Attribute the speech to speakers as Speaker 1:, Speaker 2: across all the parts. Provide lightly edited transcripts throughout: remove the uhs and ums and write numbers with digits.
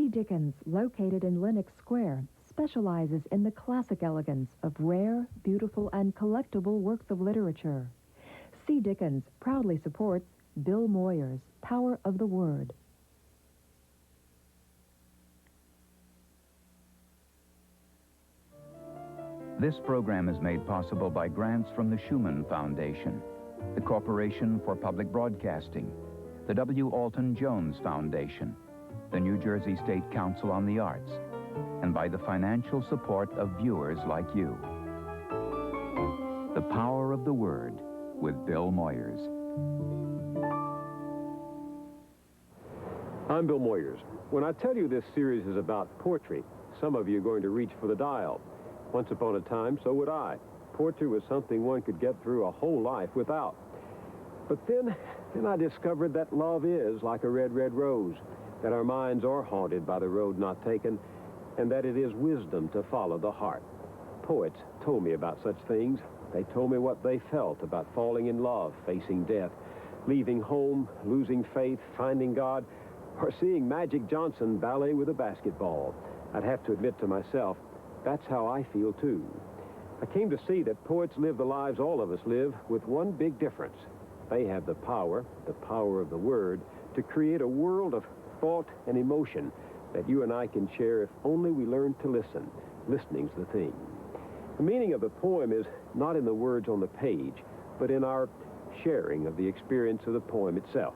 Speaker 1: C. Dickens, located in Lenox Square, specializes in the classic elegance of rare, beautiful, and collectible works of literature. C. Dickens proudly supports Bill Moyers' Power of the Word.
Speaker 2: This program is made possible by grants from the Schumann Foundation, the Corporation for Public Broadcasting, the W. Alton Jones Foundation, the New Jersey State Council on the Arts, and by the financial support of viewers like you. The Power of the Word with Bill Moyers.
Speaker 3: I'm Bill Moyers. When I tell you this series is about poetry, some of you are going to reach for the dial. Once upon a time, so would I. Poetry was something one could get through a whole life without. But then I discovered that love is like a red, red rose, that our minds are haunted by the road not taken, and that it is wisdom to follow the heart. Poets told me about such things. They told me what they felt about falling in love, facing death, leaving home, losing faith, finding God, or seeing Magic Johnson ballet with a basketball. I'd have to admit to myself, that's how I feel too. I came to see that poets live the lives all of us live with one big difference. They have the power of the word, to create a world of thought and emotion that you and I can share if only we learn to listen. Listening's the thing. The meaning of the poem is not in the words on the page, but in our sharing of the experience of the poem itself.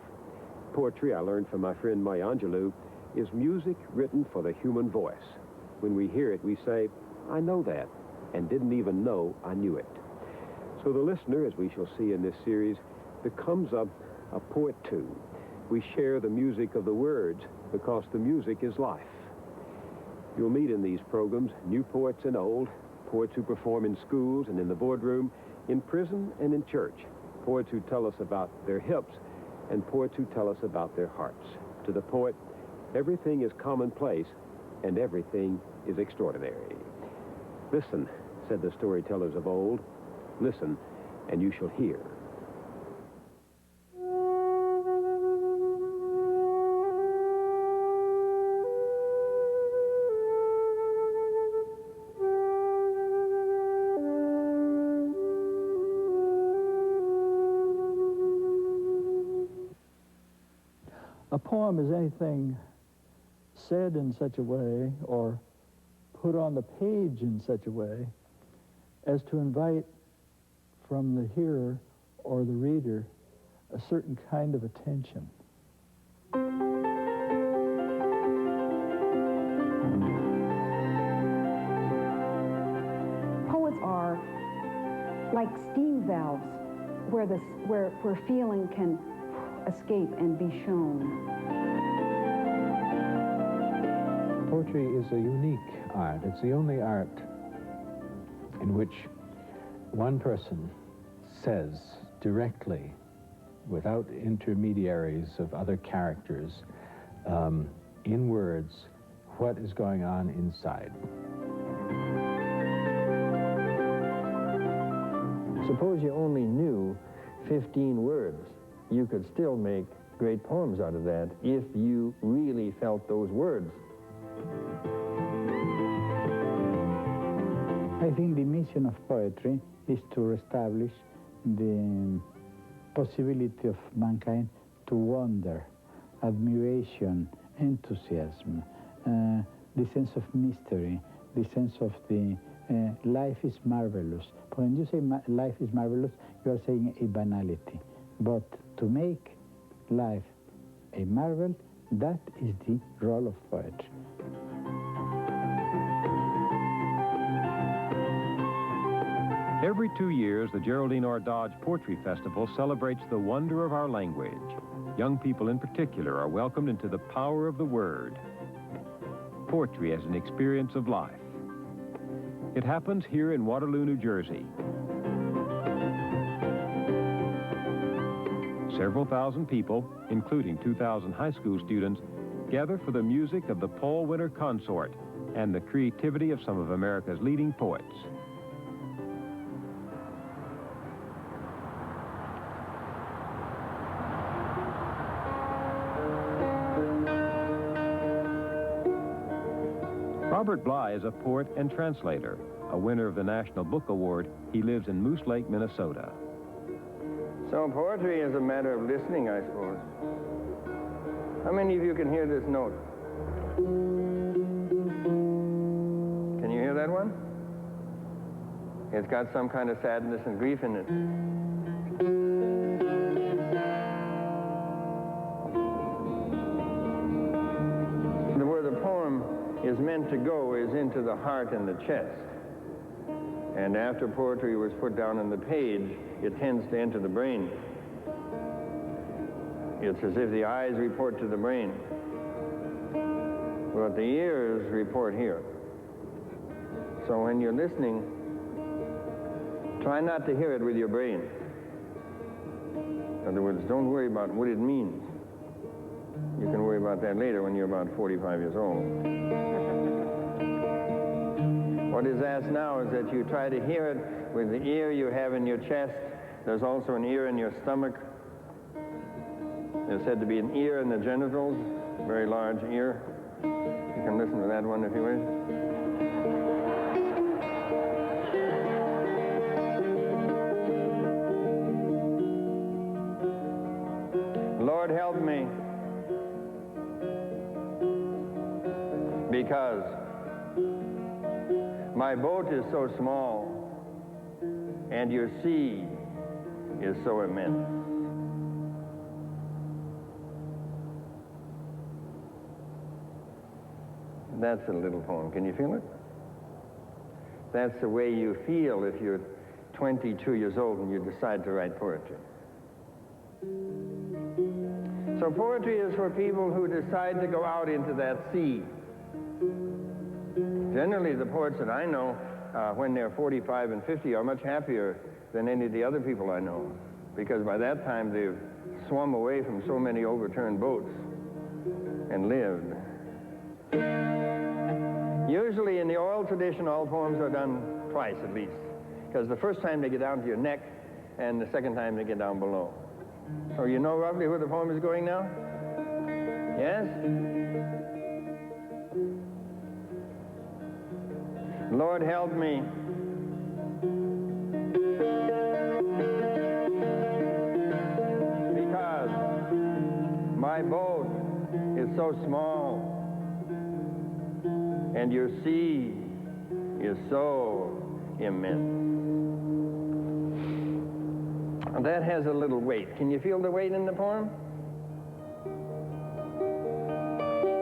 Speaker 3: Poetry, I learned from my friend Maya Angelou, is music written for the human voice. When we hear it, we say, I know that, and didn't even know I knew it. So the listener, as we shall see in this series, becomes a poet too. We share the music of the words because the music is life. You'll meet in these programs new poets and old, poets who perform in schools and in the boardroom, in prison and in church, poets who tell us about their hips, and poets who tell us about their hearts. To the poet, everything is commonplace and everything is extraordinary. Listen, said the storytellers of old, listen and you shall hear.
Speaker 4: A poem is anything said in such a way or put on the page in such a way as to invite from the hearer or the reader a certain kind of attention.
Speaker 5: Poets are like steam valves where feeling can escape and be shown.
Speaker 6: Poetry is a unique art. It's the only art in which one person says directly, without intermediaries of other characters, in words, what is going on inside.
Speaker 7: Suppose you only knew 15 words. You could still make great poems out of that if you really felt those words.
Speaker 8: I think the mission of poetry is to reestablish the possibility of mankind to wonder, admiration, enthusiasm, the sense of mystery, the sense of the life is marvelous. When you say life is marvelous, you are saying a banality. But to make life a marvel, that is the role of poetry.
Speaker 3: Every 2 years, the Geraldine R. Dodge Poetry Festival celebrates the wonder of our language. Young people in particular are welcomed into the power of the word. Poetry as an experience of life. It happens here in Waterloo, New Jersey. Several thousand people, including 2,000 high school students, gather for the music of the Paul Winter Consort and the creativity of some of America's leading poets. Robert Bly is a poet and translator. A winner of the National Book Award, he lives in Moose Lake, Minnesota.
Speaker 7: So poetry is a matter of listening, I suppose. How many of you can hear this note? Can you hear that one? It's got some kind of sadness and grief in it. Where the poem is meant to go is into the heart and the chest. And after poetry was put down on the page, it tends to enter the brain. It's as if the eyes report to the brain, but the ears report here. So when you're listening, try not to hear it with your brain. In other words, don't worry about what it means. You can worry about that later when you're about 45 years old. What is asked now is that you try to hear it with the ear you have in your chest. There's also an ear in your stomach. There's said to be an ear in the genitals, a very large ear. You can listen to that one if you wish. Lord, help me, because my boat is so small and your sea is so immense. That's a little poem. Can you feel it? That's the way you feel if you're 22 years old and you decide to write poetry. So poetry is for people who decide to go out into that sea. Generally, the poets that I know, when they're 45 and 50, are much happier than any of the other people I know, because by that time they've swum away from so many overturned boats and lived. Usually in the oral tradition, all poems are done twice at least, because the first time they get down to your neck, and the second time they get down below. So you know roughly where the poem is going now? Yes? Lord, help me. Because my boat is so small and your sea is so immense. That has a little weight. Can you feel the weight in the poem?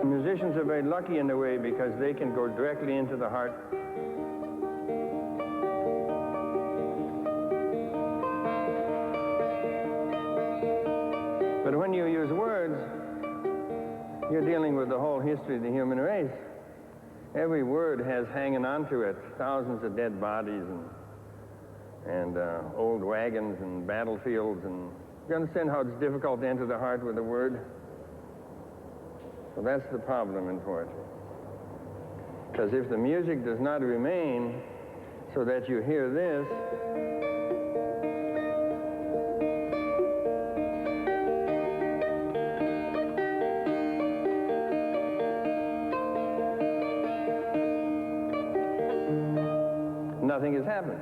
Speaker 7: Musicians are very lucky in a way because they can go directly into the heart. But when you use words, you're dealing with the whole history of the human race. Every word has hanging onto it thousands of dead bodies and old wagons and battlefields. And you understand how it's difficult to enter the heart with a word? So that's the problem in poetry. Because if the music does not remain so that you hear this, nothing has happened.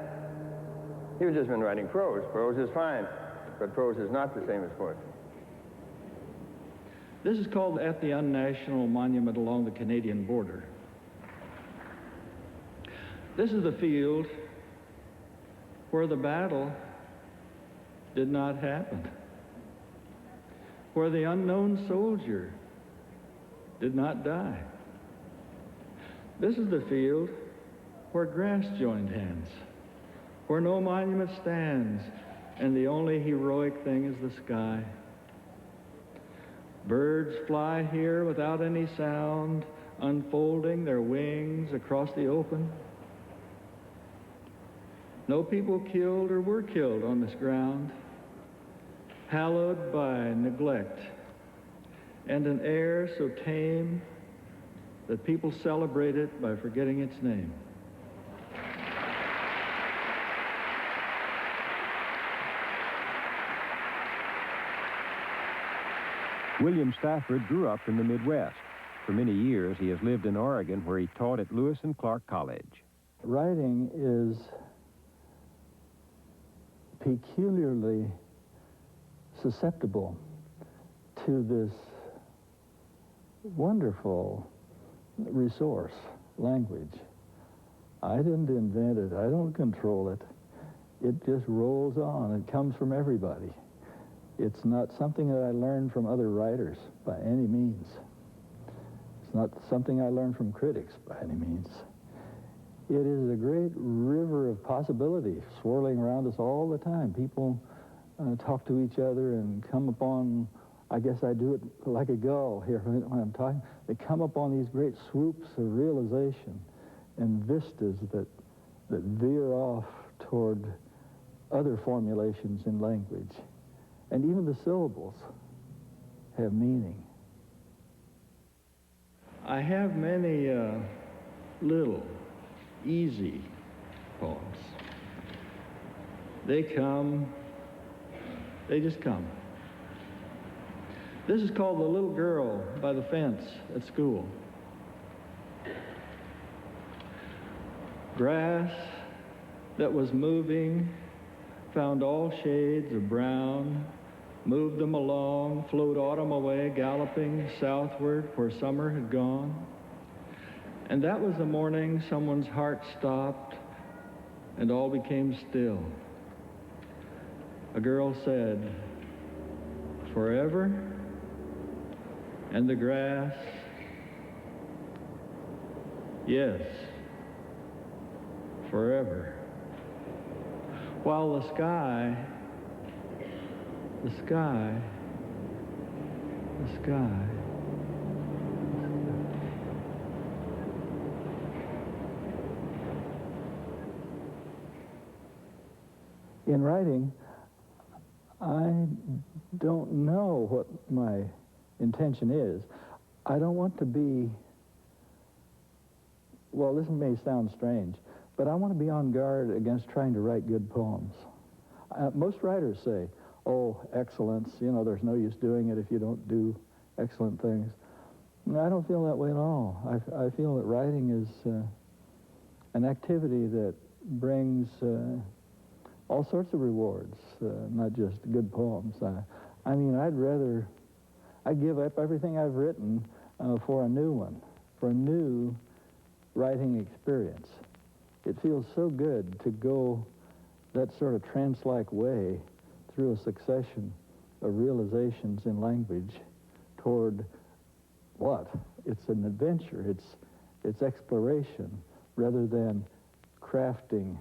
Speaker 7: You've just been writing prose. Prose is fine, but prose is not the same as poetry.
Speaker 4: This is called At the Unnational Monument along the Canadian border. This is the field where the battle did not happen, where the unknown soldier did not die. This is the field where grass joined hands, where no monument stands, and the only heroic thing is the sky. Birds fly here without any sound, unfolding their wings across the open. No people killed or were killed on this ground, hallowed by neglect, and an air so tame that people celebrate it by forgetting its name.
Speaker 3: William Stafford grew up in the Midwest. For many years, he has lived in Oregon, where he taught at Lewis and Clark College.
Speaker 4: Writing is peculiarly susceptible to this wonderful resource, language. I didn't invent it. I don't control it. It just rolls on. It comes from everybody. It's not something that I learned from other writers by any means. It's not something I learned from critics by any means. It is a great river of possibility swirling around us all the time. People talk to each other and come upon, I guess I do it like a gull here when I'm talking. They come upon these great swoops of realization and vistas that veer off toward other formulations in language. And even the syllables have meaning. I have many little, easy poems. They come, they just come. This is called The Little Girl by the Fence at School. Grass that was moving found all shades of brown, moved them along, flowed autumn away, galloping southward where summer had gone. And that was the morning someone's heart stopped and all became still. A girl said, "Forever?" And the grass, "Yes, forever." While the sky, in writing, I don't know what my intention is. I don't want to be, well, this may sound strange, but I want to be on guard against trying to write good poems. Most writers say, "Oh, excellence, you know, there's no use doing it if you don't do excellent things." No, I don't feel that way at all. I feel that writing is an activity that brings all sorts of rewards, not just good poems. I mean, I'd give up everything I've written for a new one, for a new writing experience. It feels so good to go that sort of trance-like way through a succession of realizations in language toward what? It's an adventure. It's exploration rather than crafting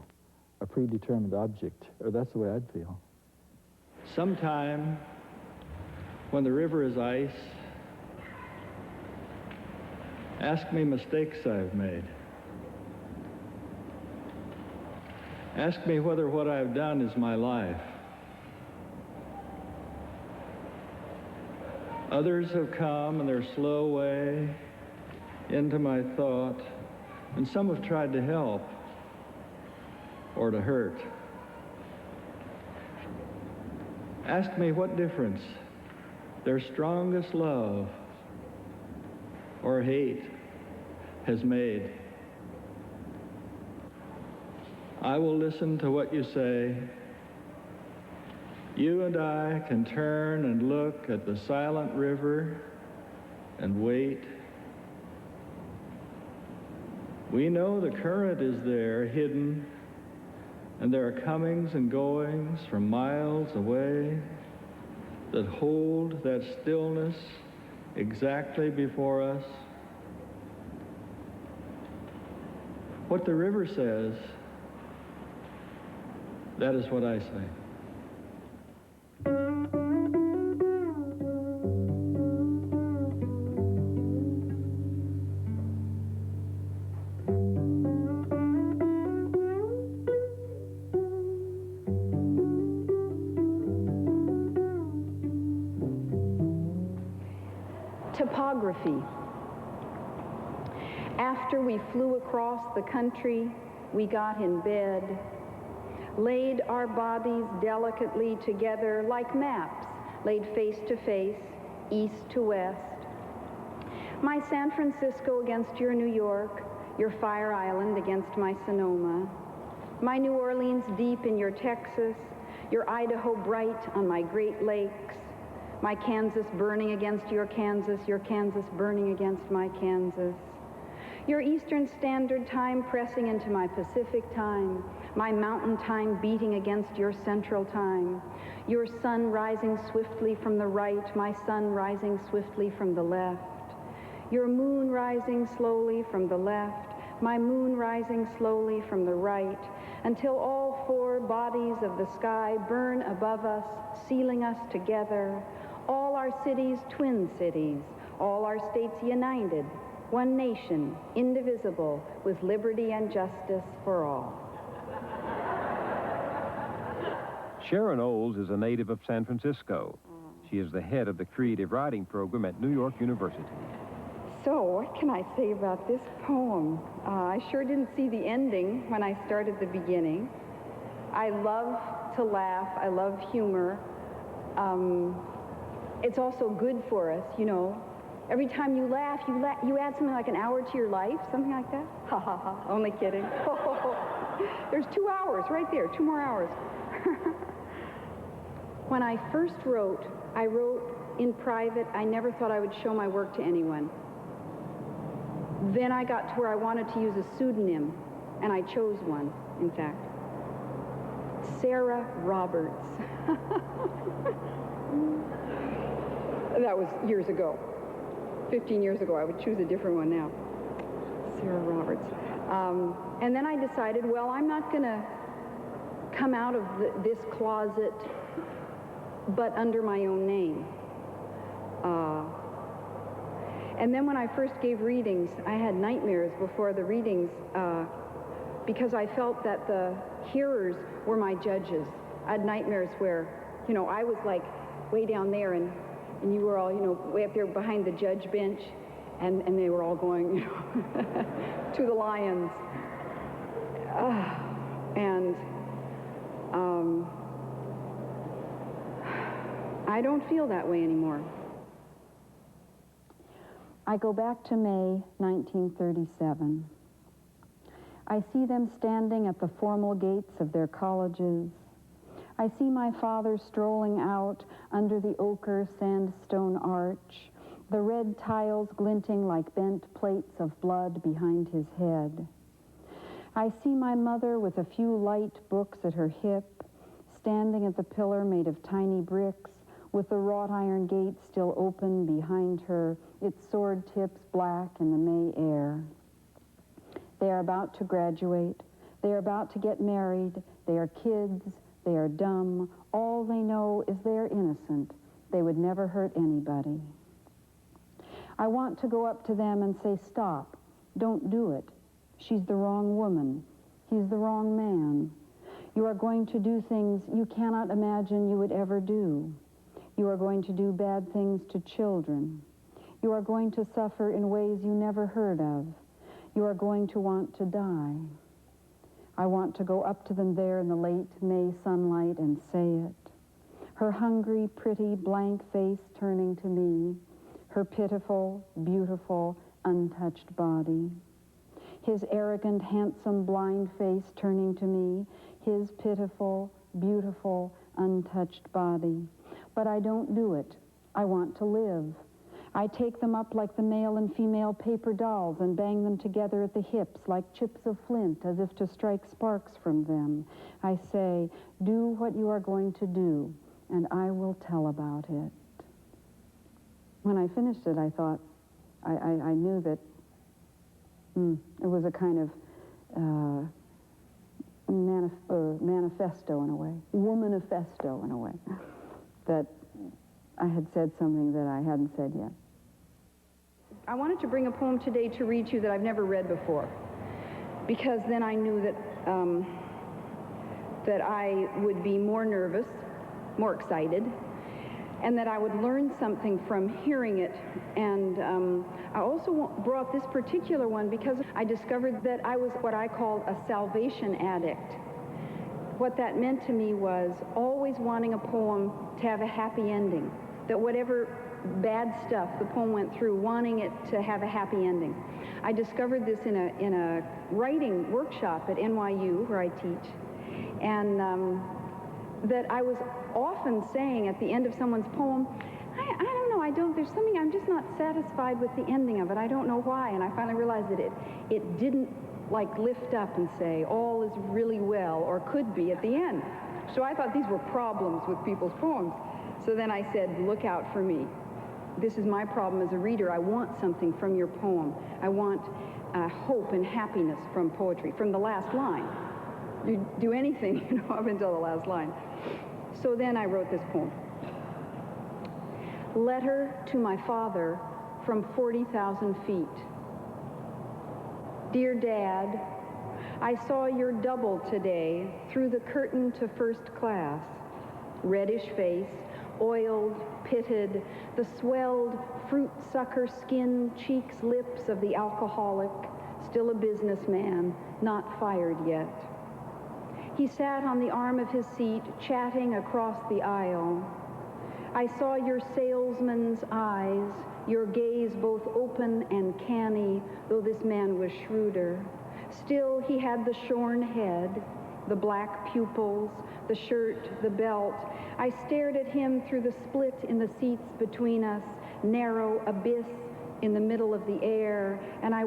Speaker 4: a predetermined object, or that's the way I'd feel. Sometime when the river is ice, ask me mistakes I've made. Ask me whether what I've done is my life. Others have come in their slow way into my thought, and some have tried to help or to hurt. Ask me what difference their strongest love or hate has made. I will listen to what you say. You and I can turn and look at the silent river and wait. We know the current is there, hidden, and there are comings and goings from miles away that hold that stillness exactly before us. What the river says, that is what I say.
Speaker 5: Topography. After we flew across the country, we got in bed, laid our bodies delicately together like maps laid face to face, east to west. My San Francisco against your New York, your Fire Island against my Sonoma, my New Orleans deep in your Texas, your Idaho bright on my Great Lakes, my Kansas burning against your Kansas burning against my Kansas, your Eastern Standard Time pressing into my Pacific Time, my Mountain Time beating against your Central Time, your sun rising swiftly from the right, my sun rising swiftly from the left, your moon rising slowly from the left, my moon rising slowly from the right, until all four bodies of the sky burn above us, sealing us together, all our cities twin cities, all our states united, one nation, indivisible, with liberty and justice for all.
Speaker 3: Sharon Olds is a native of San Francisco. She is the head of the creative writing program at New York University.
Speaker 5: So, what can I say about this poem? I sure didn't see the ending when I started the beginning. I love to laugh. I love humor. It's also good for us, you know. Every time you laugh, you add something like an hour to your life, something like that. Ha ha ha, only kidding. There's 2 hours right there, 2 more hours. When I first wrote, I wrote in private. I never thought I would show my work to anyone. Then I got to where I wanted to use a pseudonym, and I chose one, in fact. Sarah Roberts. That was years ago. 15 years ago. I would choose a different one now. Sarah Roberts. And then I decided, well, I'm not going to come out of this closet but under my own name. And then when I first gave readings, I had nightmares before the readings because I felt that the hearers were my judges. I had nightmares where, you know, I was like way down there and you were all, you know, way up there behind the judge bench and they were all going, you know, to the lions. I don't feel that way anymore. I go back to May 1937. I see them standing at the formal gates of their colleges. I see my father strolling out under the ochre sandstone arch, the red tiles glinting like bent plates of blood behind his head. I see my mother with a few light books at her hip, standing at the pillar made of tiny bricks, with the wrought iron gate still open behind her, its sword tips black in the May air. They are about to graduate. They are about to get married. They are kids. They are dumb. All they know is they are innocent. They would never hurt anybody. I want to go up to them and say, stop. Don't do it. She's the wrong woman. He's the wrong man. You are going to do things you cannot imagine you would ever do. You are going to do bad things to children. You are going to suffer in ways you never heard of. You are going to want to die. I want to go up to them there in the late May sunlight and say it. Her hungry, pretty, blank face turning to me. Her pitiful, beautiful, untouched body. His arrogant, handsome, blind face turning to me. His pitiful, beautiful, untouched body. But I don't do it. I want to live. I take them up like the male and female paper dolls and bang them together at the hips like chips of flint as if to strike sparks from them. I say, do what you are going to do, and I will tell about it. When I finished it, I thought, I knew that it was a kind of manifesto in a way, womanifesto in a way, that I had said something that I hadn't said yet. I wanted to bring a poem today to read to you that I've never read before, because then I knew that that I would be more nervous, more excited, and that I would learn something from hearing it. And I also brought this particular one because I discovered that I was what I call a salvation addict. What that meant to me was always wanting a poem to have a happy ending, that whatever bad stuff the poem went through, wanting it to have a happy ending. I discovered this in a writing workshop at NYU, where I teach, and that I was often saying at the end of someone's poem, I don't know, there's something, I'm just not satisfied with the ending of it. I don't know why. And I finally realized that it didn't like lift up and say, all is really well, or could be at the end. So I thought these were problems with people's poems. So then I said, look out for me. This is my problem as a reader. I want something from your poem. I want hope and happiness from poetry, from the last line. You do anything, you know, up until the last line. So then I wrote this poem. Letter to my father from 40,000 feet. Dear Dad, I saw your double today through the curtain to first class. Reddish face, oiled, pitted, the swelled fruit sucker skin, cheeks, lips of the alcoholic, still a businessman, not fired yet. He sat on the arm of his seat, chatting across the aisle. I saw your salesman's eyes, your gaze both open and canny, though this man was shrewder. Still, he had the shorn head, the black pupils, the shirt, the belt. I stared at him through the split in the seats between us, narrow abyss in the middle of the air, and I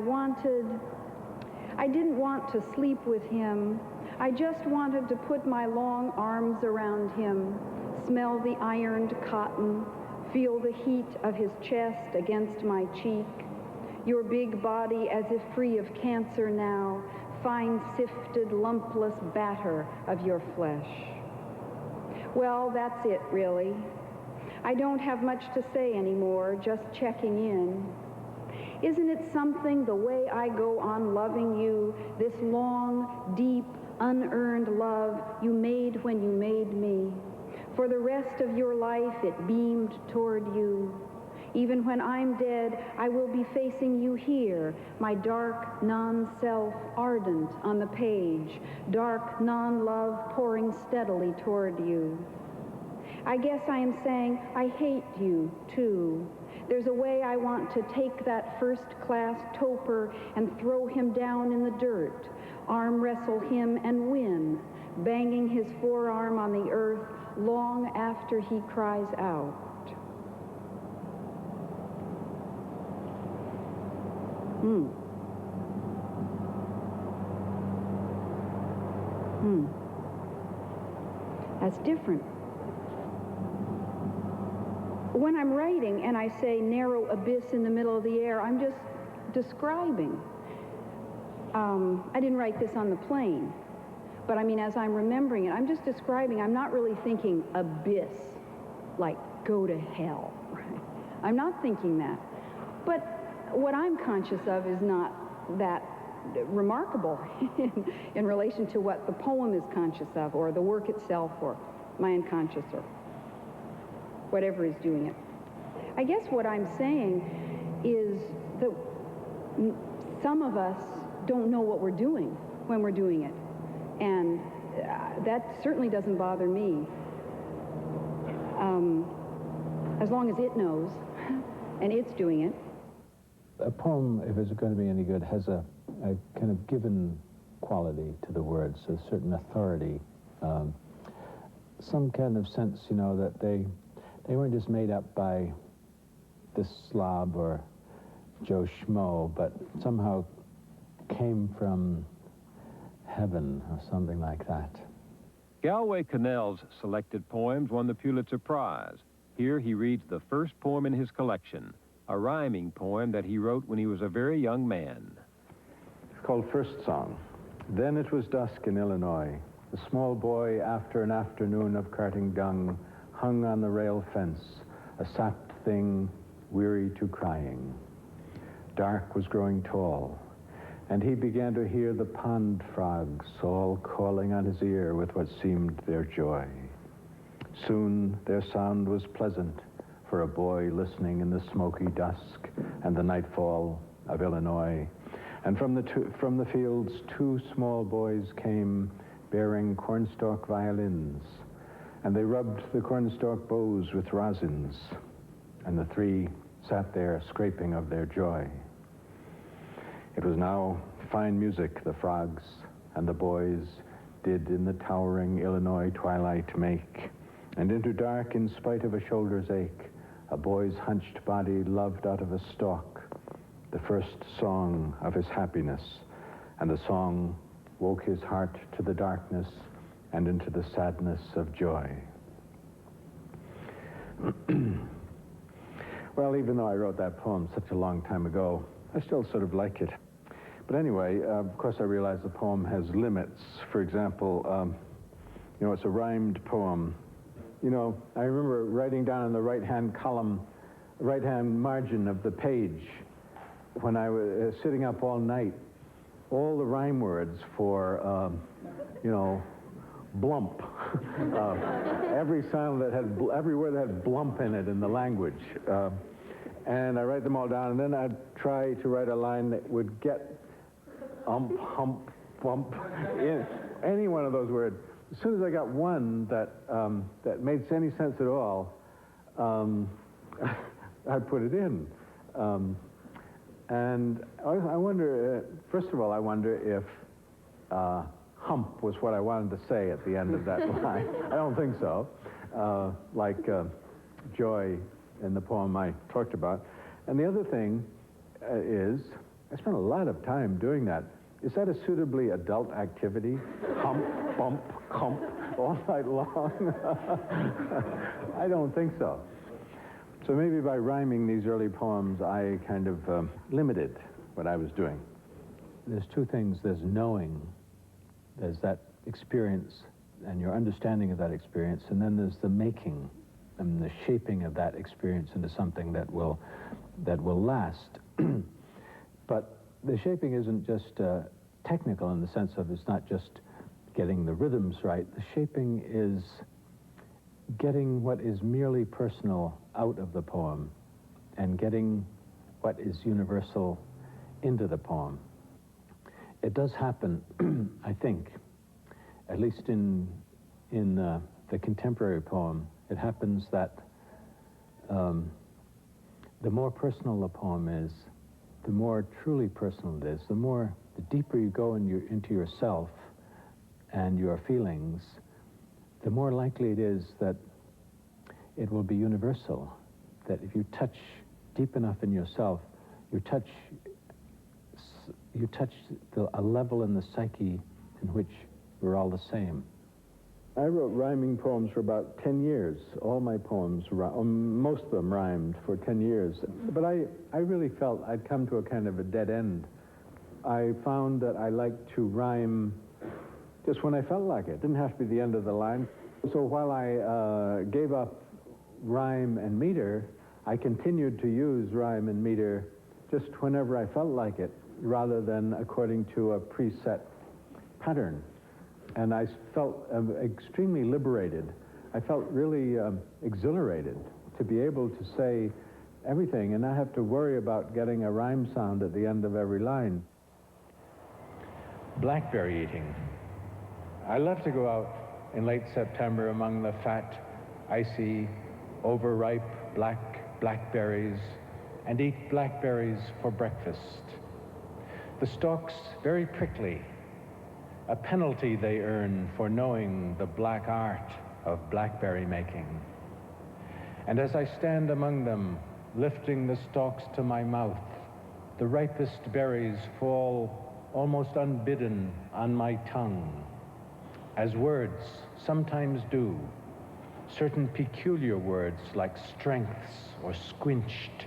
Speaker 5: didn't want to sleep with him. I just wanted to put my long arms around him, smell the ironed cotton, feel the heat of his chest against my cheek, your big body as if free of cancer now, fine sifted, lumpless batter of your flesh. Well, that's it, really. I don't have much to say anymore, just checking in. Isn't it something the way I go on loving you, this long, deep, unearned love you made when you made me? For the rest of your life, it beamed toward you. Even when I'm dead, I will be facing you here, my dark non-self ardent on the page, dark non-love pouring steadily toward you. I guess I am saying I hate you, too. There's a way I want to take that first-class toper and throw him down in the dirt, arm wrestle him and win, banging his forearm on the earth long after he cries out. That's different. When I'm writing and I say narrow abyss in the middle of the air, I'm just describing. I didn't write this on the plane, but I mean, as I'm remembering it, I'm just describing. I'm not really thinking abyss, like go to hell, right? I'm not thinking that. But what I'm conscious of is not that remarkable in relation to what the poem is conscious of, or the work itself, or my unconscious, or whatever is doing it. I guess what I'm saying is that some of us don't know what we're doing when we're doing it. And that certainly doesn't bother me. As long as it knows and it's doing it.
Speaker 6: A poem, if it's going to be any good, has a kind of given quality to the words, a certain authority, some kind of sense, you know, that they weren't just made up by this slob or Joe Schmo, but somehow came from heaven or something like that.
Speaker 3: Galway Connell's selected poems won the Pulitzer Prize. Here he reads the first poem in his collection, a rhyming poem that he wrote when he was a very young man.
Speaker 6: It's called First Song. Then it was dusk in Illinois. The small boy, after an afternoon of carting dung, hung on the rail fence, a sapped thing, weary to crying. Dark was growing tall, and he began to hear the pond frogs all calling on his ear with what seemed their joy. Soon their sound was pleasant for a boy listening in the smoky dusk and the nightfall of Illinois. And from the fields, two small boys came bearing cornstalk violins, and they rubbed the cornstalk bows with rosins. and the three sat there scraping of their joy. It was now fine music the frogs and the boys did in the towering Illinois twilight make, and into dark in spite of a shoulder's ache, a boy's hunched body loved out of a stalk, the first song of his happiness, and the song woke his heart to the darkness and into the sadness of joy. Well, even though I wrote that poem such a long time ago, I still sort of like it. But anyway, of course I realize the poem has limits. For example, it's a rhymed poem. I remember writing down in the right-hand column, right-hand margin of the page, when I was sitting up all night, all the rhyme words for, blump. Every sound that had, every word that had blump in it in the language. And I write them all down, and then I'd try to write a line that would get hump, bump, in any one of those words. As soon as I got one that made any sense at all, I'd put it in. And I wonder, first of all, I wonder if hump was what I wanted to say at the end of that line. I don't think so. Like joy in the poem I talked about. And the other thing is, I spent a lot of time doing that. Is that a suitably adult activity? Hump, bump, hump, all night long? I don't think so. So maybe by rhyming these early poems, I kind of limited what I was doing. There's two things. There's knowing. There's that experience and your understanding of that experience, and then there's the making and the shaping of that experience into something that will last. But the shaping isn't just technical in the sense of it's not just getting the rhythms right. The shaping is getting what is merely personal out of the poem and getting what is universal into the poem. It does happen, I think, at least in the contemporary poem, it happens that the more personal the poem is, the more truly personal it is, the deeper you go into yourself and your feelings, the more likely it is that it will be universal. That if you touch deep enough in yourself, you touch a level in the psyche in which we're all the same. I wrote rhyming poems for about 10 years. All my poems, most of them rhymed for 10 years. But I really felt I'd come to a kind of a dead end. I found that I liked to rhyme just when I felt like it. It didn't have to be the end of the line. So while I gave up rhyme and meter, I continued to use rhyme and meter just whenever I felt like it, rather than according to a preset pattern. And I felt extremely liberated. I felt really exhilarated to be able to say everything and not have to worry about getting a rhyme sound at the end of every line. Blackberry eating. I love to go out in late September among the fat, icy, overripe blackberries and eat blackberries for breakfast. The stalks very prickly, a penalty they earn for knowing the black art of blackberry making. And as I stand among them, lifting the stalks to my mouth, the ripest berries fall almost unbidden on my tongue, as words sometimes do, certain peculiar words like strengths or squinched,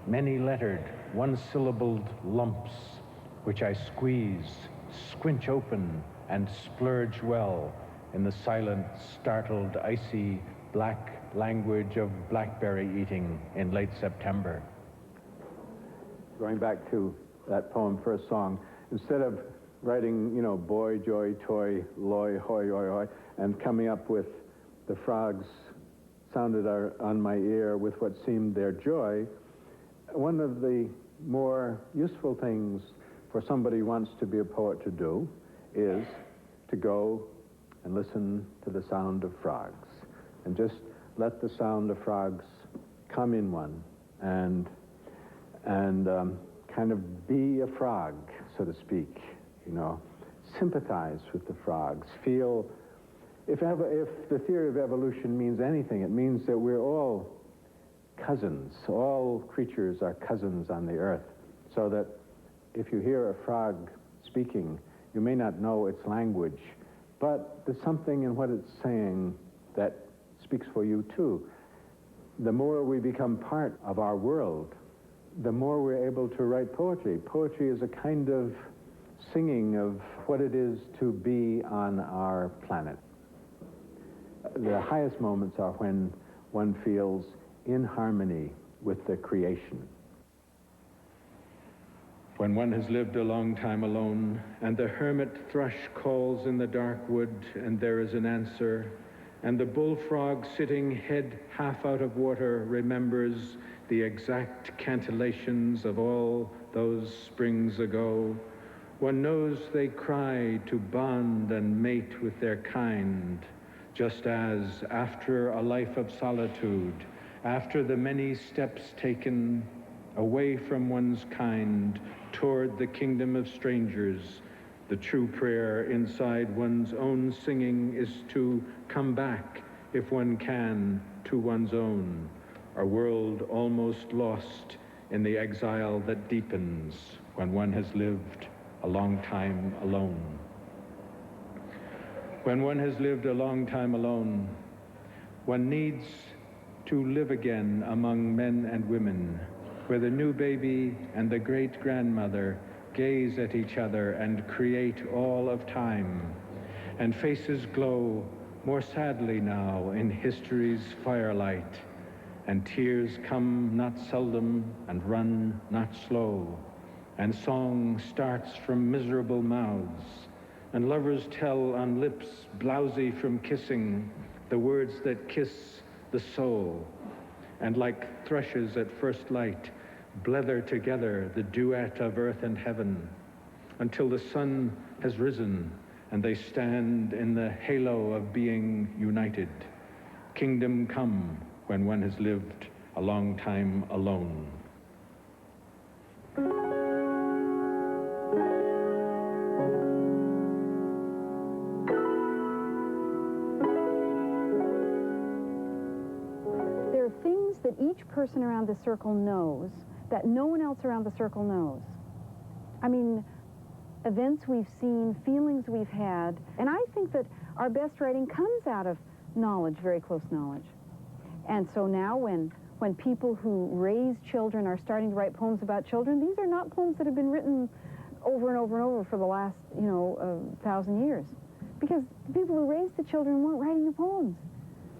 Speaker 6: many-lettered, one-syllabled lumps, which I squeeze, squinch open, and splurge well in the silent, startled, icy, black language of blackberry eating in late September. Going back to that poem, first song, instead of writing, boy, joy, toy, loy, hoy, hoy, hoy, and coming up with the frogs sounded on my ear with what seemed their joy, one of the more useful things for somebody who wants to be a poet to do is to go and listen to the sound of frogs and just let the sound of frogs come in one and kind of be a frog, so to speak, you know, sympathize with the frogs, feel, if the theory of evolution means anything, it means that we're all cousins. All creatures are cousins on the earth, so that if you hear a frog speaking, you may not know its language, but there's something in what it's saying that speaks for you too. The more we become part of our world, the more we're able to write poetry. Poetry is a kind of singing of what it is to be on our planet. The highest moments are when one feels in harmony with the creation.
Speaker 9: When one has lived a long time alone, and the hermit thrush calls in the dark wood, and there is an answer, and the bullfrog sitting head half out of water remembers the exact cantillations of all those springs ago, one knows they cry to bond and mate with their kind, just as after a life of solitude, after the many steps taken away from one's kind toward the kingdom of strangers, the true prayer inside one's own singing is to come back, if one can, to one's own, a world almost lost in the exile that deepens when one has lived a long time alone. When one has lived a long time alone, one needs to live again among men and women, where the new baby and the great-grandmother gaze at each other and create all of time, and faces glow more sadly now in history's firelight, and tears come not seldom and run not slow, and song starts from miserable mouths, and lovers tell on lips blowsy from kissing the words that kiss the soul, and like thrushes at first light blether together the duet of earth and heaven, until the sun has risen and they stand in the halo of being united. Kingdom come when one has lived a long time alone.
Speaker 5: There are things that each person around the circle knows that no one else around the circle knows. I mean, events we've seen, feelings we've had, and I think that our best writing comes out of knowledge, very close knowledge. And so now when people who raise children are starting to write poems about children, these are not poems that have been written over and over and over for the last, 1,000 years. Because the people who raised the children weren't writing the poems.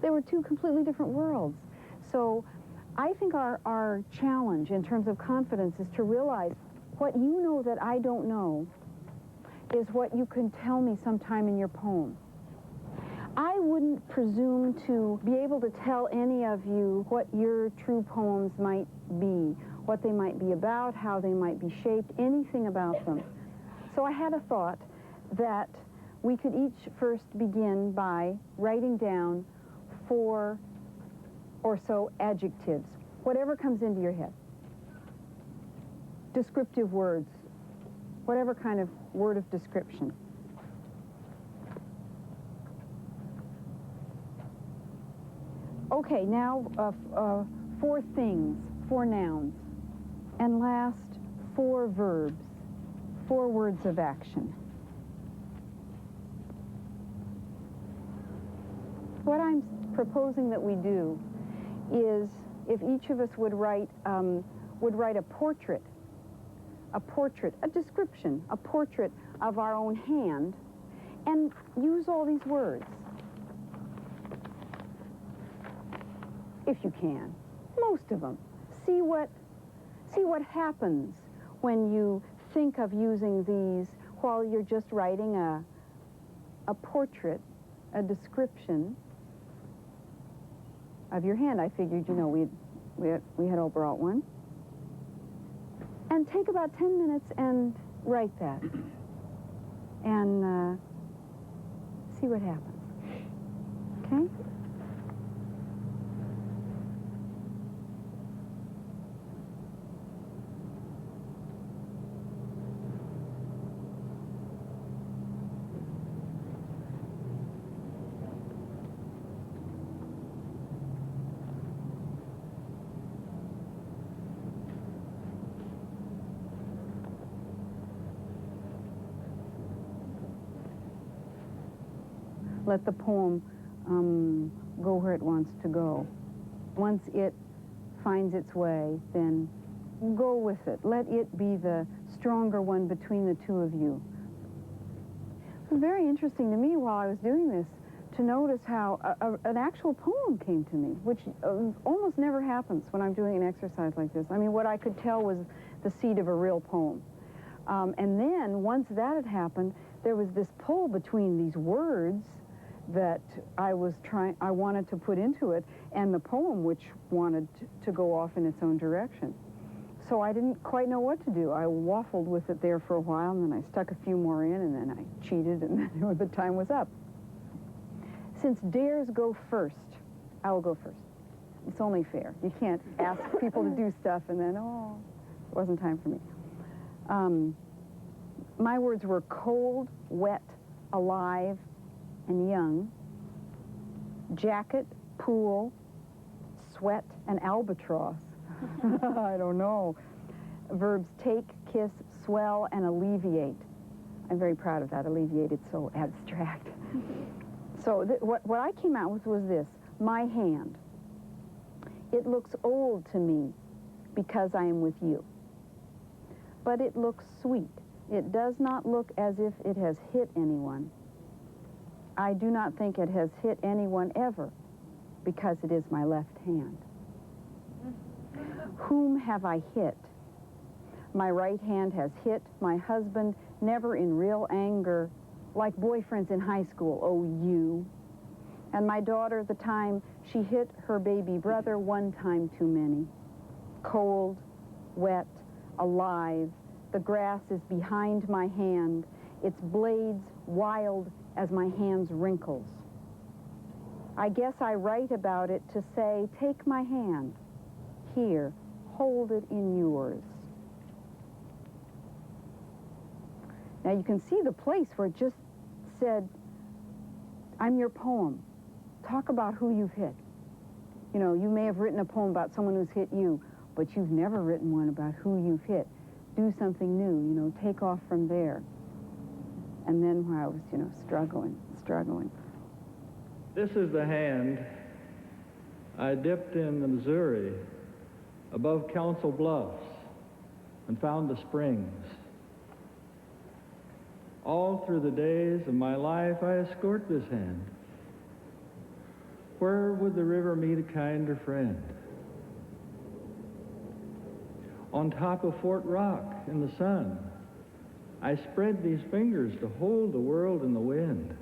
Speaker 5: They were two completely different worlds. So I think our challenge in terms of confidence is to realize what you know that I don't know is what you can tell me sometime in your poem. I wouldn't presume to be able to tell any of you what your true poems might be, what they might be about, how they might be shaped, anything about them. So I had a thought that we could each first begin by writing down 4 or so adjectives, whatever comes into your head. Descriptive words, whatever kind of word of description. Okay, now 4 things, 4 nouns, and last 4 verbs, 4 words of action. What I'm proposing that we do is, if each of us would write a portrait, a description, a portrait of our own hand, and use all these words. If you can, most of them. See what happens when you think of using these while you're just writing a portrait, a description of your hand. I figured, we had all brought one. And take about 10 minutes and write that. And see what happens. Okay? Let the poem go where it wants to go. Once it finds its way, then go with it. Let it be the stronger one between the two of you. It was very interesting to me while I was doing this to notice how an actual poem came to me, which almost never happens when I'm doing an exercise like this. I mean, what I could tell was the seed of a real poem. And then, once that had happened, there was this pull between these words that I wanted to put into it, and the poem, which wanted to go off in its own direction. So I didn't quite know what to do. I waffled with it there for a while, and then I stuck a few more in, and then I cheated, and then the time was up. Since dares go first, I will go first. It's only fair. You can't ask people to do stuff and then, oh, it wasn't time for me. My words were cold, wet, alive, and young. Jacket, pool, sweat, and albatross. I don't know. Verbs take, kiss, swell, and alleviate. I'm very proud of that. Alleviate, it's so abstract. So what I came out with was this: my hand. It looks old to me because I am with you. But it looks sweet. It does not look as if it has hit anyone. I do not think it has hit anyone ever because it is my left hand. Whom have I hit? My right hand has hit my husband, never in real anger, like boyfriends in high school, oh you. And my daughter, the time she hit her baby brother one time too many. Cold, wet, alive, the grass is behind my hand, its blades wild as my hand's wrinkles. I guess I write about it to say, take my hand, here, hold it in yours. Now you can see the place where it just said, I'm your poem. Talk about who you've hit. You know, you may have written a poem about someone who's hit you, but you've never written one about who you've hit. Do something new, you know, take off from there. And then I was, you know, struggling.
Speaker 4: This is the hand I dipped in the Missouri above Council Bluffs and found the springs. All through the days of my life, I escort this hand. Where would the river meet a kinder friend? On top of Fort Rock in the sun, I spread these fingers to hold the world in the wind.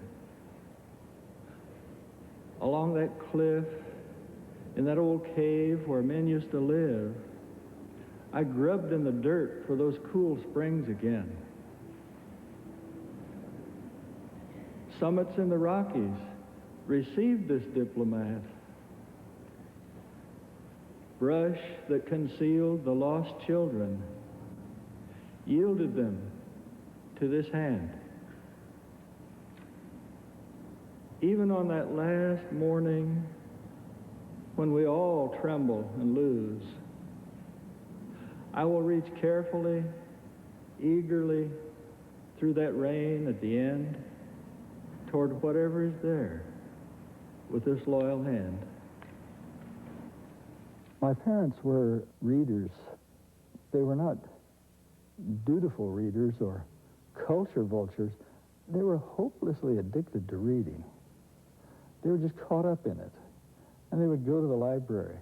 Speaker 4: Along that cliff, in that old cave where men used to live, I grubbed in the dirt for those cool springs again. Summits in the Rockies received this diplomat. Brush that concealed the lost children yielded them to this hand. Even on that last morning when we all tremble and lose, I will reach carefully, eagerly through that rain at the end toward whatever is there with this loyal hand.
Speaker 10: My parents were readers. They were not dutiful readers or culture vultures. They were hopelessly addicted to reading. They were just caught up in it. And they would go to the library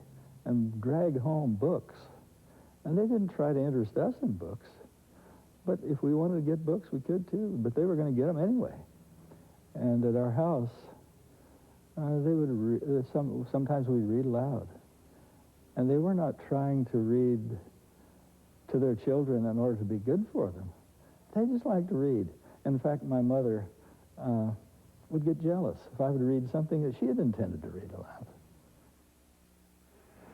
Speaker 10: and drag home books. And they didn't try to interest us in books. But if we wanted to get books, we could too. But they were going to get them anyway. And at our house, they would sometimes we'd read aloud. And they were not trying to read to their children in order to be good for them. They just liked to read. In fact, my mother would get jealous if I would read something that she had intended to read aloud.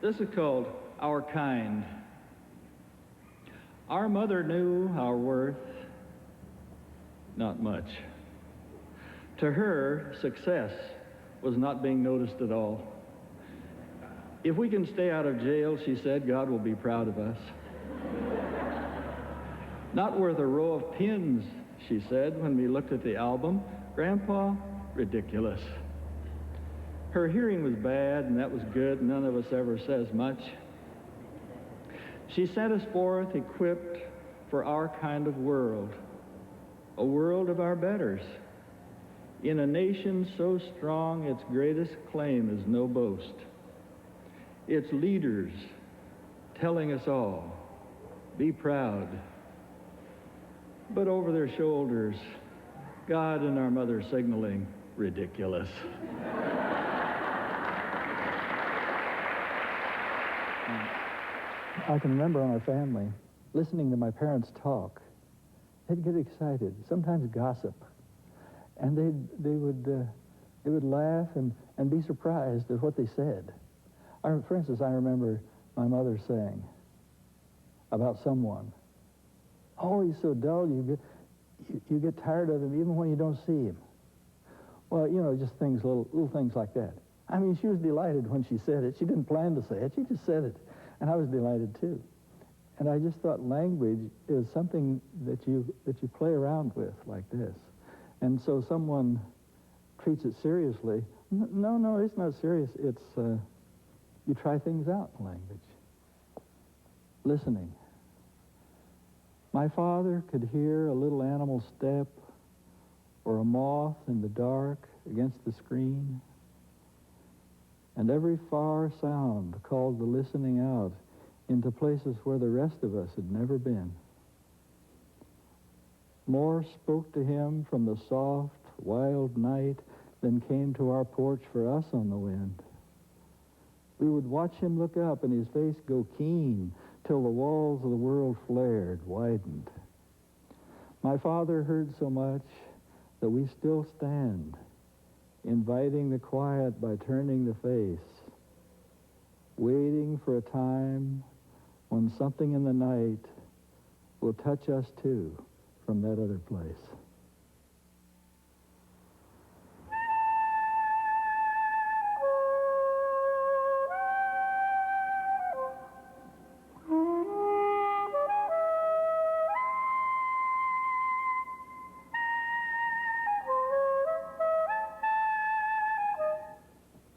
Speaker 4: This is called Our Kind. Our mother knew our worth, not much. To her, success was not being noticed at all. If we can stay out of jail, she said, God will be proud of us. Not worth a row of pins, she said, when we looked at the album. Grandpa, ridiculous. Her hearing was bad, and that was good. None of us ever says much. She sent us forth equipped for our kind of world, a world of our betters, in a nation so strong its greatest claim is no boast. Its leaders telling us all, be proud. But over their shoulders, God and our mother signaling, ridiculous. I can remember in our family listening to my parents talk. They'd get excited, sometimes gossip, and they would laugh and be surprised at what they said. For instance, I remember my mother saying about someone, "Oh, he's so dull, you get tired of him even when you don't see him." Well, you know, just things, little things like that. I mean, she was delighted when she said it. She didn't plan to say it. She just said it. And I was delighted, too. And I just thought language is something that you play around with like this. And so someone treats it seriously. No, it's not serious. It's, you try things out in language. Listening. My father could hear a little animal step or a moth in the dark against the screen. And every far sound called the listening out into places where the rest of us had never been. More spoke to him from the soft, wild night than came to our porch for us on the wind. We would watch him look up and his face go keen till the walls of the world flared, widened. My father heard so much that we still stand, inviting the quiet by turning the face, waiting for a time when something in the night will touch us too from that other place.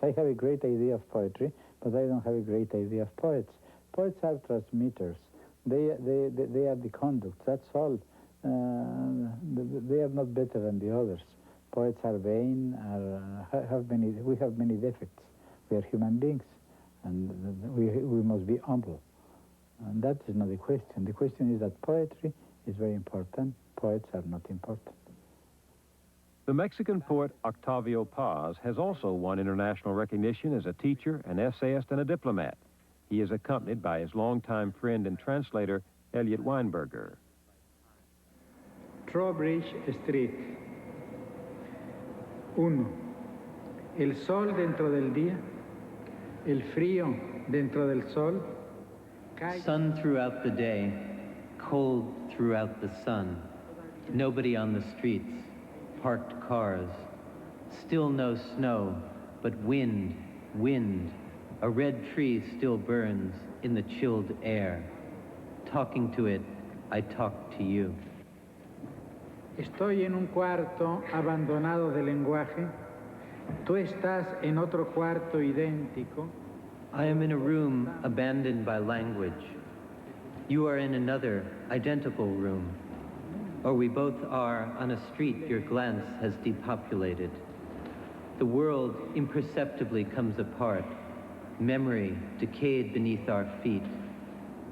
Speaker 8: I have a great idea of poetry, but I don't have a great idea of poets. Poets are transmitters. They are the conduct. That's all. They are not better than the others. Poets are vain. We have many defects. We are human beings, and we must be humble. And that is not the question. The question is that poetry is very important. Poets are not important.
Speaker 3: The Mexican poet Octavio Paz has also won international recognition as a teacher, an essayist, and a diplomat. He is accompanied by his longtime friend and translator, Elliot Weinberger.
Speaker 11: Trowbridge Street. 1. El sol dentro del día, el frío dentro del sol.
Speaker 12: Sun throughout the day, cold throughout the sun. Nobody on the streets, parked cars. Still no snow, but wind, wind. A red tree still burns in the chilled air. Talking to it, I talk to you.
Speaker 11: Estoy en un cuarto abandonado de lenguaje. Tú estás en otro cuarto idéntico.
Speaker 12: I am in a room abandoned by language. You are in another identical room. Or we both are on a street your glance has depopulated. The world imperceptibly comes apart. Memory decayed beneath our feet.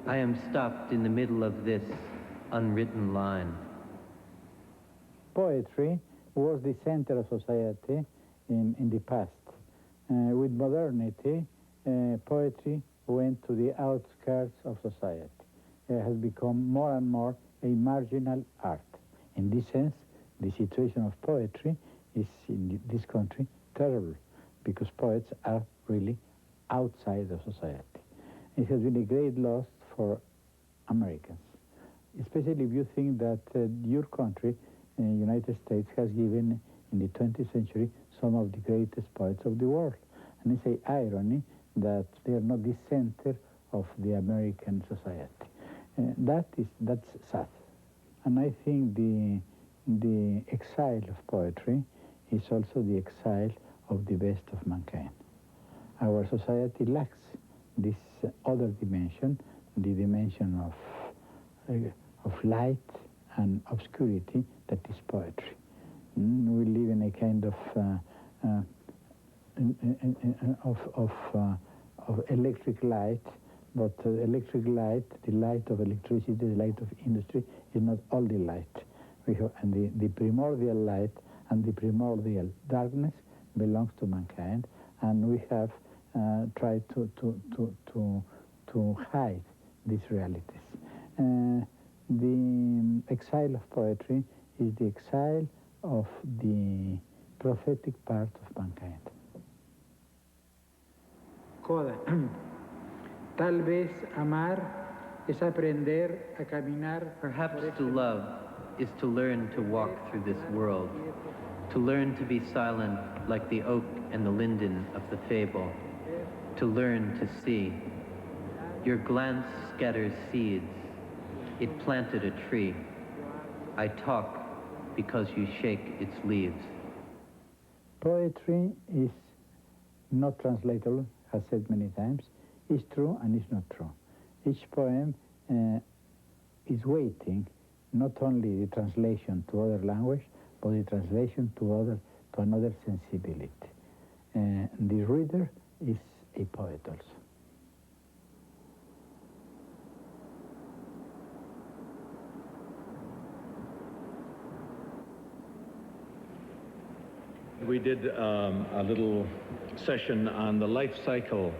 Speaker 12: I am stopped in the middle of this unwritten line.
Speaker 8: Poetry was the center of society in the past. With modernity, poetry went to the outskirts of society. It has become more and more a marginal art. In this sense, the situation of poetry is in this country terrible, because poets are really outside of society. It has been a great loss for Americans, especially if you think that your country, United States, has given in the 20th century some of the greatest poets of the world. And it's an irony that they are not the center of the American society. That's sad. And I think the exile of poetry is also the exile of the best of mankind. Our society lacks this other dimension, the dimension of light and obscurity that is poetry. We live in a kind of electric light, but electric light, the light of electricity, the light of industry, is not all the light. And the primordial light and the primordial darkness belongs to mankind, and we have tried to hide these realities. The exile of poetry is the exile of the prophetic part of mankind.
Speaker 11: Coda. Tal vez amar es aprender a caminar.
Speaker 12: Perhaps to love is to learn to walk through this world, to learn to be silent like the oak and the linden of the fable, to learn to see. Your glance scatters seeds. It planted a tree. I talk because you shake its leaves.
Speaker 8: Poetry is not translatable, has said many times. It's true and it's not true. Each poem is waiting not only the translation to other language, but the translation to another sensibility. The reader is a poet also.
Speaker 9: We did a little session on the life cycle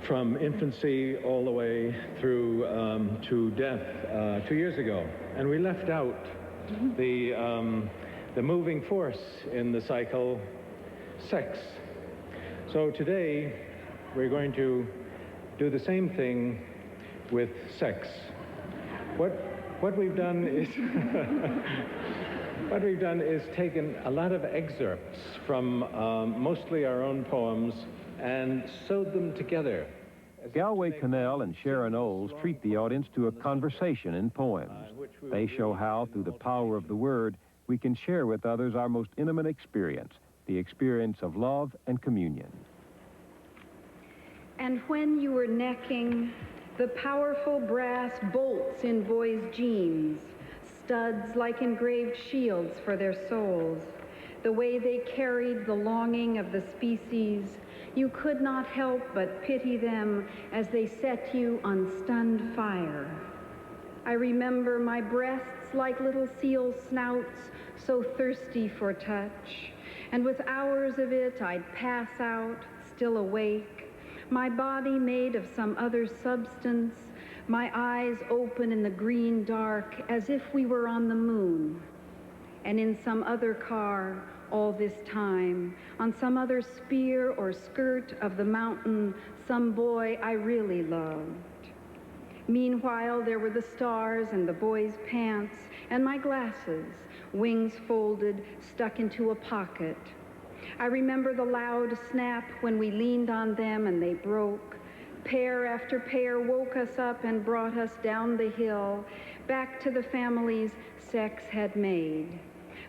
Speaker 9: from infancy all the way through to death 2 years ago. And we left out the moving force in the cycle, sex. So today we're going to do the same thing with sex. What we've done is what we've done is taken a lot of excerpts from mostly our own poems and sewed them together.
Speaker 3: Galway Connell and Sharon Olds treat the audience to a conversation in poems. They show how, through the power of the word, we can share with others our most intimate experience, the experience of love and communion.
Speaker 13: And when you were necking the powerful brass bolts in boys' jeans, studs like engraved shields for their souls, the way they carried the longing of the species, you could not help but pity them as they set you on stunned fire. I remember my breasts like little seal snouts, so thirsty for touch, and with hours of it I'd pass out, still awake, my body made of some other substance, my eyes open in the green dark as if we were on the moon. And in some other car, all this time, on some other spear or skirt of the mountain, some boy I really loved. Meanwhile, there were the stars and the boy's pants and my glasses, wings folded, stuck into a pocket. I remember the loud snap when we leaned on them and they broke. Pair after pair woke us up and brought us down the hill, back to the families sex had made.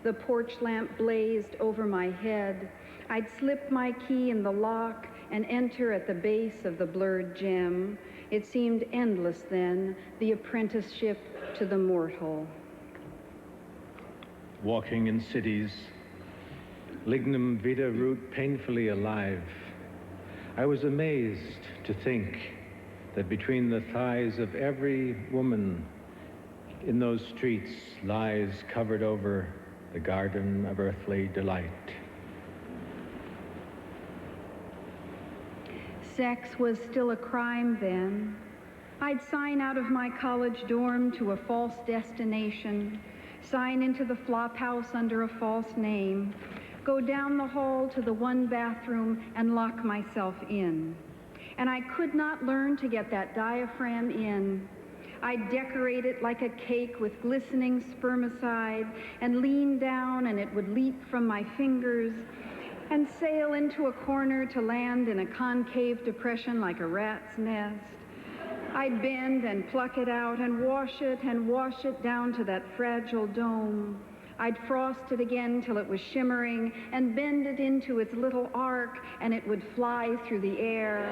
Speaker 13: The porch lamp blazed over my head. I'd slip my key in the lock and enter at the base of the blurred gem. It seemed endless then, the apprenticeship to the mortal.
Speaker 9: Walking in cities, lignum vitae root painfully alive, I was amazed to think that between the thighs of every woman in those streets lies covered over the garden of earthly delight.
Speaker 13: Sex was still a crime then. I'd sign out of my college dorm to a false destination, sign into the flop house under a false name, go down the hall to the one bathroom and lock myself in. And I could not learn to get that diaphragm in. I'd decorate it like a cake with glistening spermicide and lean down and it would leap from my fingers and sail into a corner to land in a concave depression like a rat's nest. I'd bend and pluck it out and wash it down to that fragile dome. I'd frost it again till it was shimmering and bend it into its little arc, and it would fly through the air.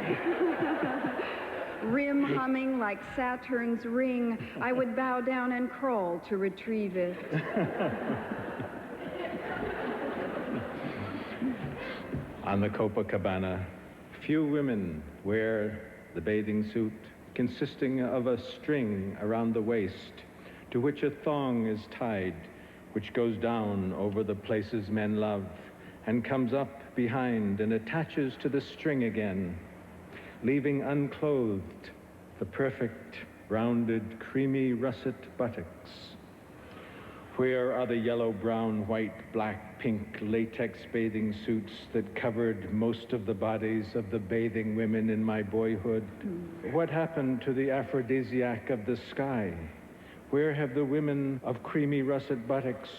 Speaker 13: Rim humming like Saturn's ring, I would bow down and crawl to retrieve it.
Speaker 9: On the Copacabana, few women wear the bathing suit consisting of a string around the waist to which a thong is tied, which goes down over the places men love and comes up behind and attaches to the string again, leaving unclothed the perfect, rounded, creamy russet buttocks. Where are the yellow, brown, white, black, pink latex bathing suits that covered most of the bodies of the bathing women in my boyhood? What happened to the aphrodisiac of the sky? Where have the women of creamy russet buttocks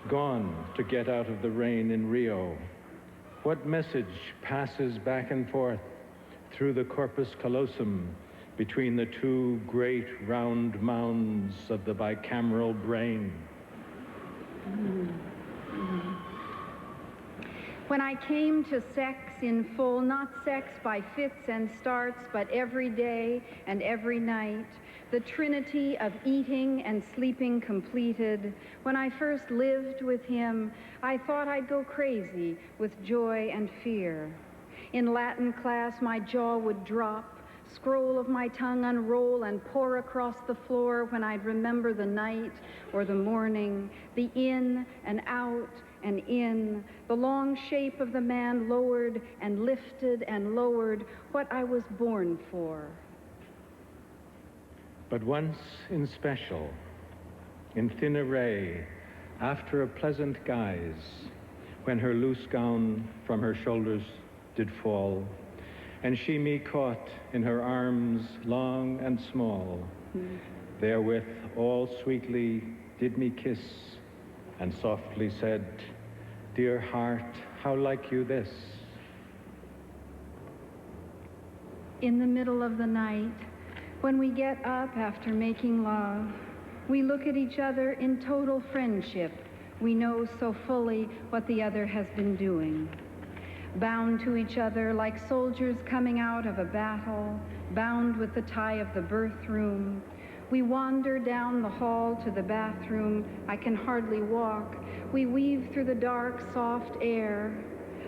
Speaker 9: gone to get out of the rain in Rio? What message passes back and forth through the corpus callosum between the two great round mounds of the bicameral brain?
Speaker 13: When I came to sex in full, not sex by fits and starts, but every day and every night, the trinity of eating and sleeping completed, when I first lived with him, I thought I'd go crazy with joy and fear. In Latin class, my jaw would drop, scroll of my tongue unroll and pour across the floor when I'd remember the night or the morning, the in and out and in, the long shape of the man lowered and lifted and lowered, what I was born for.
Speaker 9: But once in special, in thin array, after a pleasant guise, when her loose gown from her shoulders did fall, and she me caught in her arms long and small, therewith all sweetly did me kiss, and softly said, "Dear heart, how like you this?"
Speaker 13: In the middle of the night, when we get up after making love, we look at each other in total friendship. We know so fully what the other has been doing. Bound to each other like soldiers coming out of a battle, bound with the tie of the birth room. We wander down the hall to the bathroom. I can hardly walk. We weave through the dark, soft air.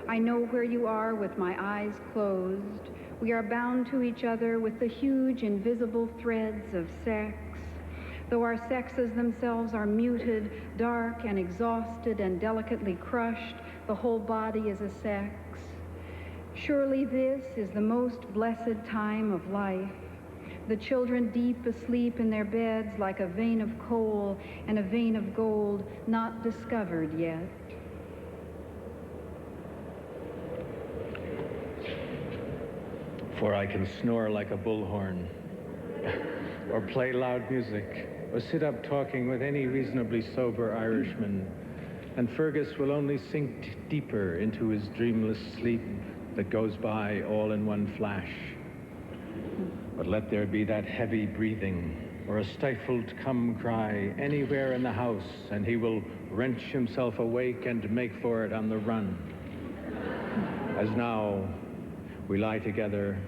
Speaker 13: I know where you are with my eyes closed. We are bound to each other with the huge, invisible threads of sex. Though our sexes themselves are muted, dark, and exhausted, and delicately crushed, the whole body is a sex. Surely this is the most blessed time of life. The children deep asleep in their beds like a vein of coal and a vein of gold not discovered yet.
Speaker 9: For I can snore like a bullhorn, or play loud music, or sit up talking with any reasonably sober Irishman, and Fergus will only sink deeper into his dreamless sleep that goes by all in one flash. But let there be that heavy breathing, or a stifled come cry anywhere in the house, and he will wrench himself awake and make for it on the run. As now, we lie together,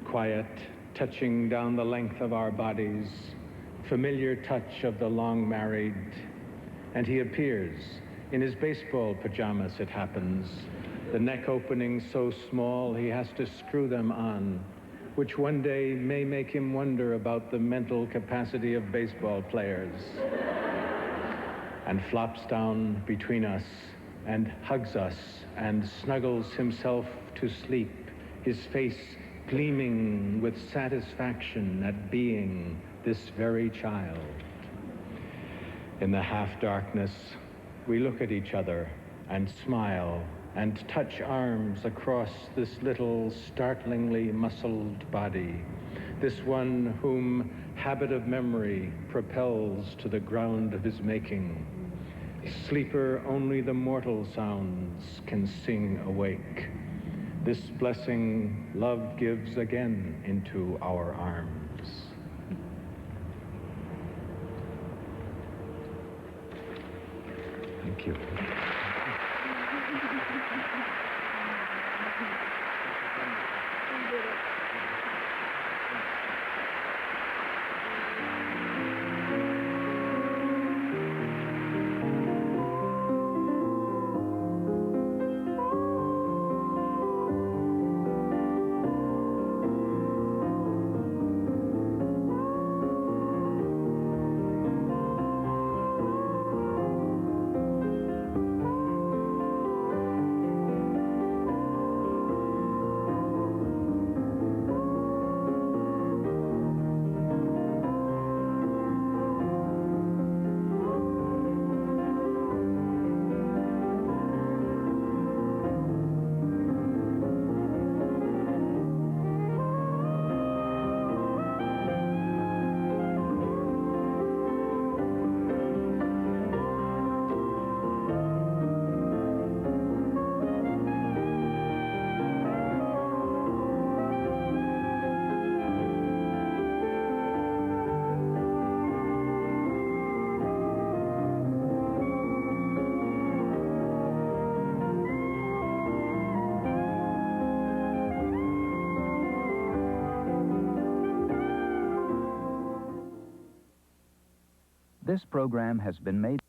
Speaker 9: quiet, touching down the length of our bodies, familiar touch of the long married, and he appears, in his baseball pajamas it happens, the neck openings so small he has to screw them on, which one day may make him wonder about the mental capacity of baseball players, and flops down between us and hugs us and snuggles himself to sleep, his face gleaming with satisfaction at being this very child. In the half-darkness, we look at each other and smile and touch arms across this little startlingly muscled body, this one whom habit of memory propels to the ground of his making. Sleeper only the mortal sounds can sing awake. This blessing love gives again into our arms.
Speaker 14: Thank you.
Speaker 2: This program has been made